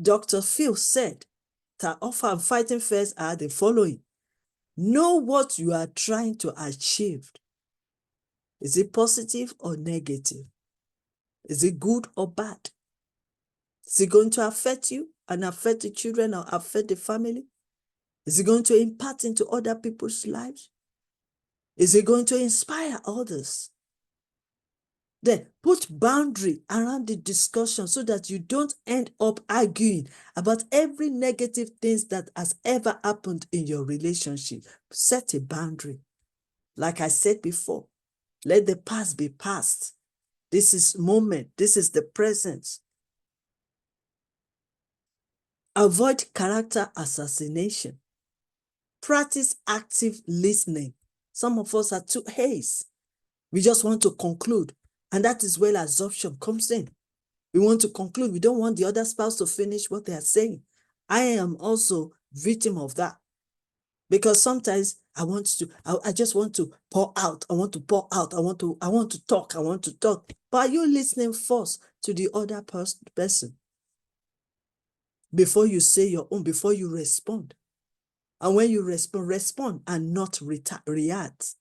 Dr. Phil said that offer fighting fears are the following. Know what you are trying to achieve. Is it positive or negative? Is it good or bad? Is it going to affect you and affect the children or affect the family? Is it going to impact into other people's lives? Is it going to inspire others? Then put boundary around the discussion so that you don't end up arguing about every negative things that has ever happened in your relationship. Set a boundary. Like I said before, let the past be past. This is moment. This is the present. Avoid character assassination. Practice active listening. Some of us are too hasty. We just want to conclude. And that is where assumption comes in. We want to conclude. We don't want the other spouse to finish what they are saying. I am also victim of that. Because sometimes I just want to pour out. I want to pour out. I want to talk. I want to talk. But are you listening first to the other person before you say your own, before you respond? And when you respond and not react.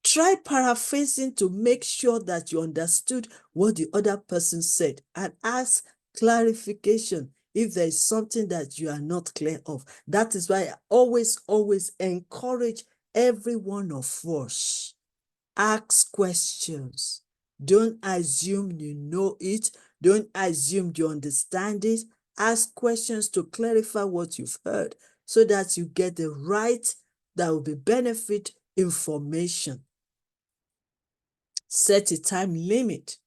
Try paraphrasing to make sure that you understood what the other person said and ask clarification if there is something that you are not clear of. That is why I always encourage every one of us. Ask questions. Don't assume you know it. Don't assume you understand it. Ask questions to clarify what you've heard so that you get the right, that will be benefit information. Set a time limit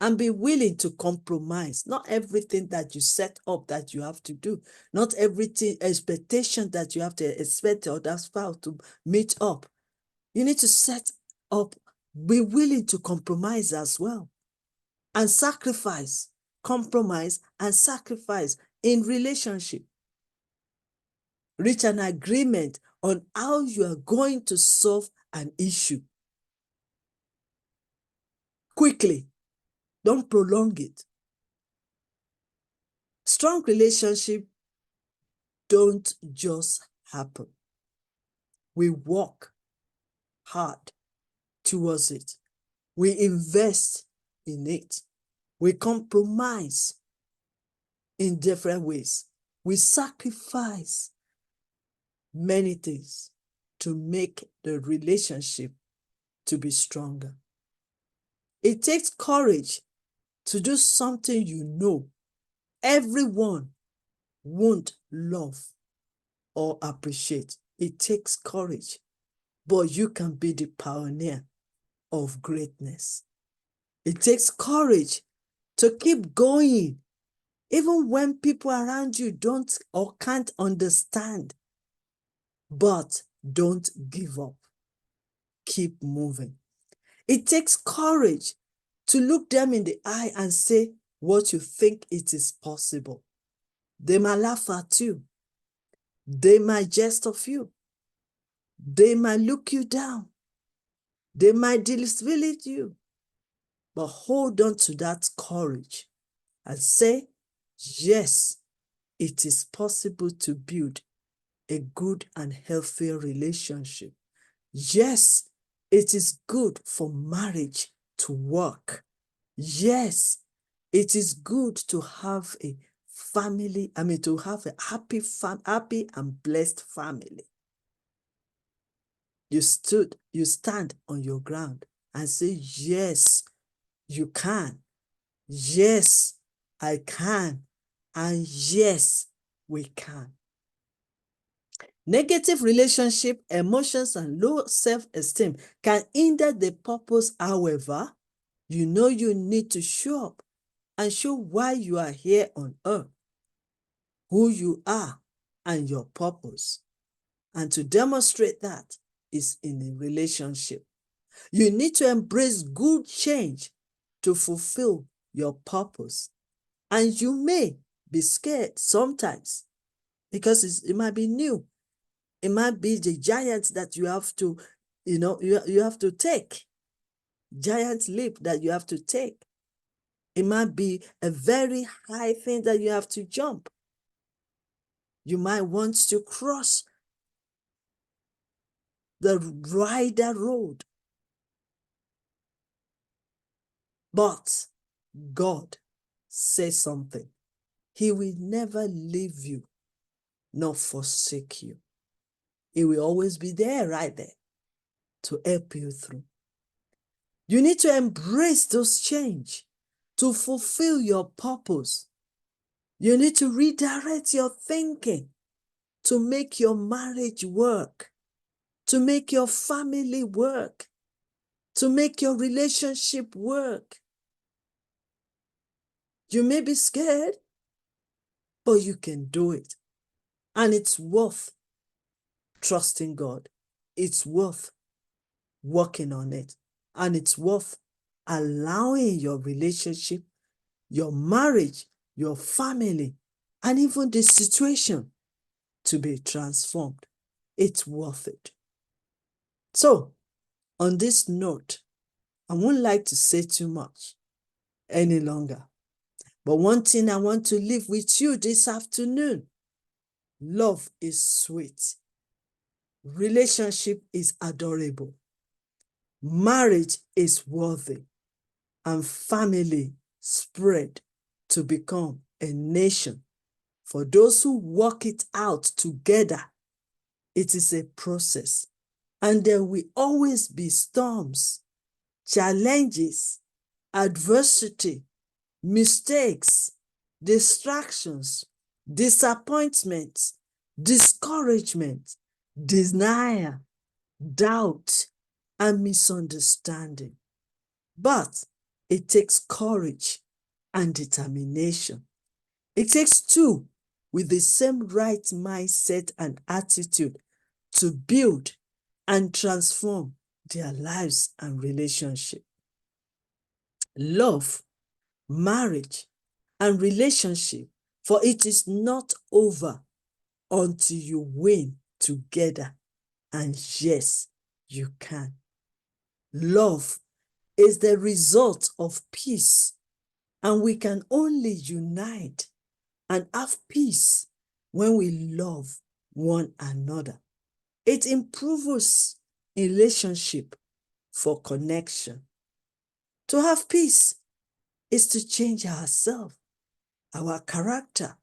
and be willing to compromise. Not everything that you set up that you have to do. Not everything expectation that you have to expect other spouse to meet up. You need to set up, be willing to compromise as well. And sacrifice, compromise and sacrifice in relationship. Reach an agreement on how you are going to solve an issue. Quickly, don't prolong it. Strong relationship don't just happen. We work hard towards it. We invest in it. We compromise in different ways. We sacrifice many things to make the relationship to be stronger. It takes courage to do something you know everyone won't love or appreciate. It takes courage, but you can be the pioneer of greatness. It takes courage to keep going, even when people around you don't or can't understand. But don't give up. Keep moving. It takes courage to look them in the eye and say what you think it is possible. They might laugh at you. They might jest of you. They might look you down. They might disbelieve you. But hold on to that courage and say, yes, it is possible to build a good and healthy relationship. Yes, it is good for marriage to work. Yes, it is good to have a family, to have a happy and blessed family. You stand on your ground and say, yes, you can. Yes, I can. And yes, we can. Negative relationship, emotions, and low self-esteem can hinder the purpose. However, you know you need to show up and show why you are here on earth, who you are, and your purpose. And to demonstrate that is in a relationship. You need to embrace good change to fulfill your purpose. And you may be scared sometimes because it might be new. It might be the giant that you have to, you have to take. Giant leap that you have to take. It might be a very high thing that you have to jump. You might want to cross the rider road. But God says something. He will never leave you nor forsake you. He will always be there, right there, to help you through. You need to embrace those change to fulfill your purpose. You need to redirect your thinking to make your marriage work, to make your family work, to make your relationship work. You may be scared, but you can do it. And it's worth trusting God. It's worth working on it. And it's worth allowing your relationship, your marriage, your family, and even the situation to be transformed. It's worth it. So, on this note, I won't like to say too much any longer. But one thing I want to leave with you this afternoon: love is sweet. Relationship is adorable. Marriage is worthy, and family spread to become a nation. For those who work it out together, it is a process, and there will always be storms, challenges, adversity, mistakes, distractions, disappointments, discouragement, denial, doubt, and misunderstanding. But it takes courage and determination. It takes two with the same right mindset and attitude to build and transform their lives and relationship. Love, marriage, and relationship, for it is not over until you win together. And yes, you can. Love is the result of peace, and we can only unite and have peace when we love one another. It improves relationship for connection. To have peace is to change ourselves, our character,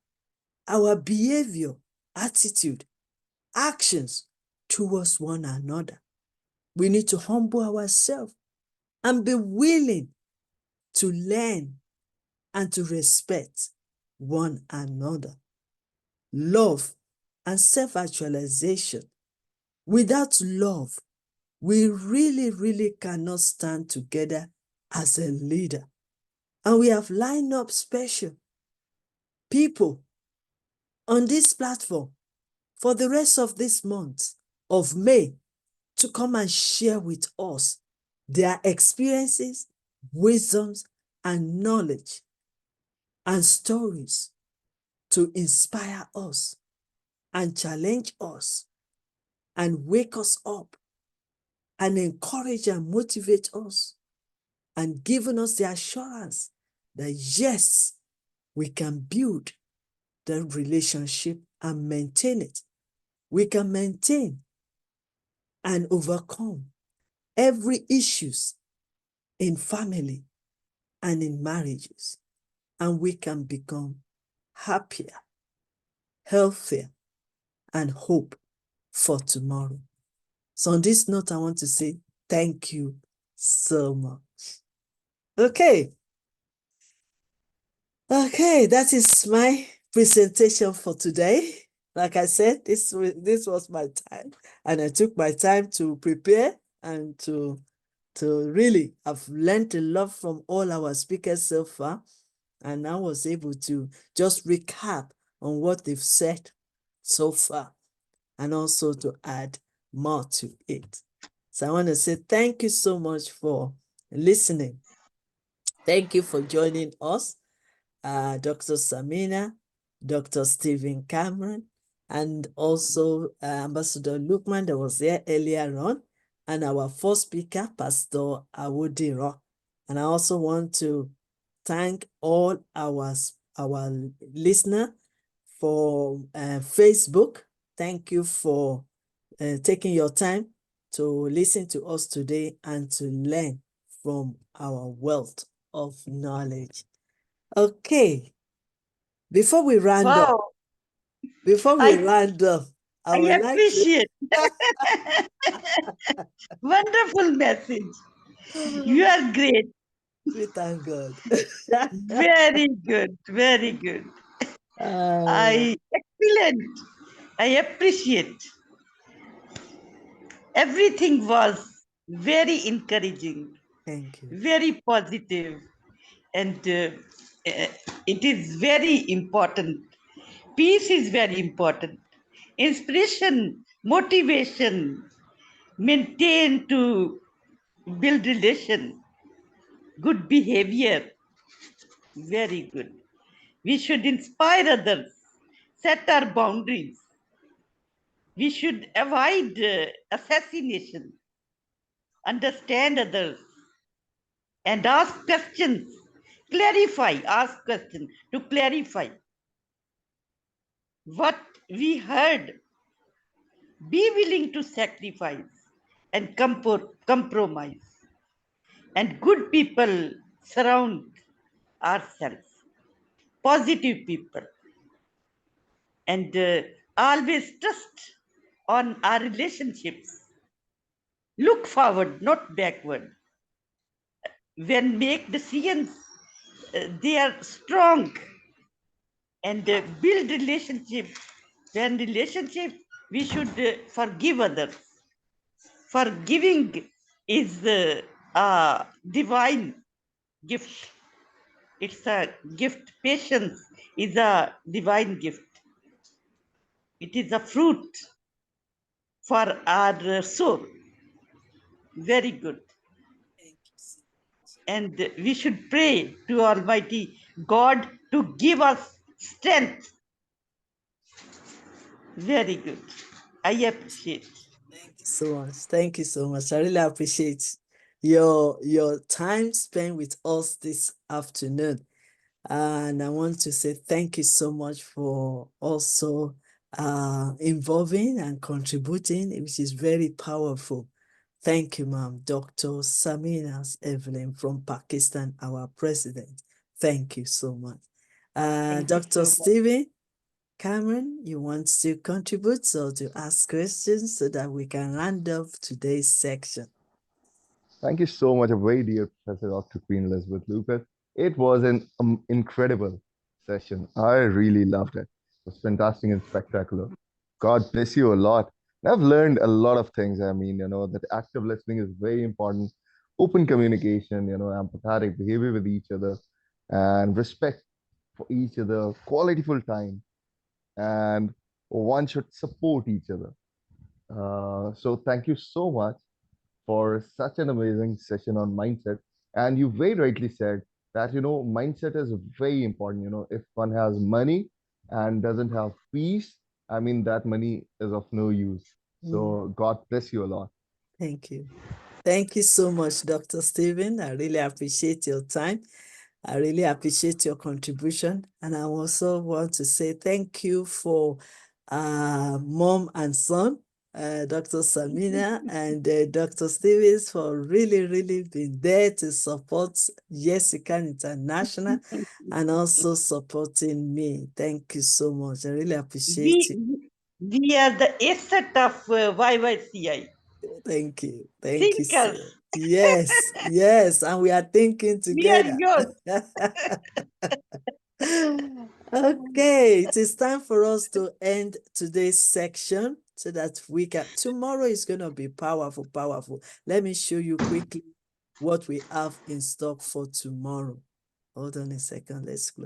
our behavior, attitude, actions towards one another. We need to humble ourselves and be willing to learn and to respect one another. Love and self-actualization. Without love, we really cannot stand together as a leader. And we have lined up special people on this platform for the rest of this month of May to come and share with us their experiences, wisdoms, and knowledge and stories to inspire us and challenge us and wake us up and encourage and motivate us and giving us the assurance that yes, we can build the relationship and maintain it. We can maintain and overcome every issues in family and in marriages, and we can become happier, healthier, and hope for tomorrow. So on this note, I want to say thank you so much. Okay, that is my presentation for today. Like I said, this was my time, and I took my time to prepare and to really, I've learned a lot from all our speakers so far, and I was able to just recap on what they've said so far, and also to add more to it. So I want to say thank you so much for listening. Thank you for joining us, Dr. Samina, Dr. Stephen Cameron, and also Ambassador Lukman that was there earlier on, and our first speaker, Pastor Awodiro. And I also want to thank all our listeners for Facebook. Thank you for taking your time to listen to us today and to learn from our wealth of knowledge. Okay, before we round up, Wow, I I would like to. appreciate. Wonderful message. You are great. We thank God. Very good. Very good. Uh, Excellent. I appreciate. Everything was very encouraging, thank you. very positive, and it is very important. Peace is very important. Inspiration, motivation, maintain to build relation, good behavior, very good. We should inspire others, set our boundaries. We should avoid assassination, understand others, and ask questions. Clarify, ask questions to clarify what we heard. Be willing to sacrifice. and compromise. And good people surround ourselves, positive people, and always trust on our relationships. Look forward, not backward. When make decisions, they are strong, and build relationship. When relationship, we should forgive others. Forgiving is a divine gift. It's a gift. Patience is a divine gift. It is a fruit for our soul. Very good. Thank you so And we should pray to Almighty God to give us strength. Very good. I appreciate. Thank you so much. Thank you so much. I really appreciate your time spent with us this afternoon. And I want to say thank you so much for also involving and contributing, which is very powerful. Thank you, ma'am. Dr. Saminas Evelyn from Pakistan, our president. Thank you so much. Thank you Dr. so much. Stephen Cameron, you want to contribute or to ask questions so that we can round off today's section? Thank you so much, a very dear Professor Dr. Queen Elizabeth Lucas. It was an incredible session. I really loved it. It was fantastic and spectacular. God bless you a lot. I've learned a lot of things. I mean, that active listening is very important. Open communication, empathetic behavior with each other, and respect for each other, qualityful time, and one should support each other. So thank you so much for such an amazing session on mindset. And you very rightly said that, mindset is very important. If one has money and doesn't have peace, I mean, that money is of no use. Mm, So God bless you a lot. thank you. Thank you so much, Dr. Stephen. I really appreciate your time. I really appreciate your contribution. And I also want to say thank you for mom and son, Dr. Samina and Dr. Stevens, for really, really being there to support YYCI International and also supporting me. Thank you so much. I really appreciate you. We are the asset of YYCI. Thank you. Thank you so Thinkers. much. Yes, yes. And we are thinking We are together. yours. Okay, it is time for us to end today's section so that we can. Tomorrow is going to be powerful, powerful. Let me show you quickly what we have in stock for tomorrow. Hold on a second. Let's close.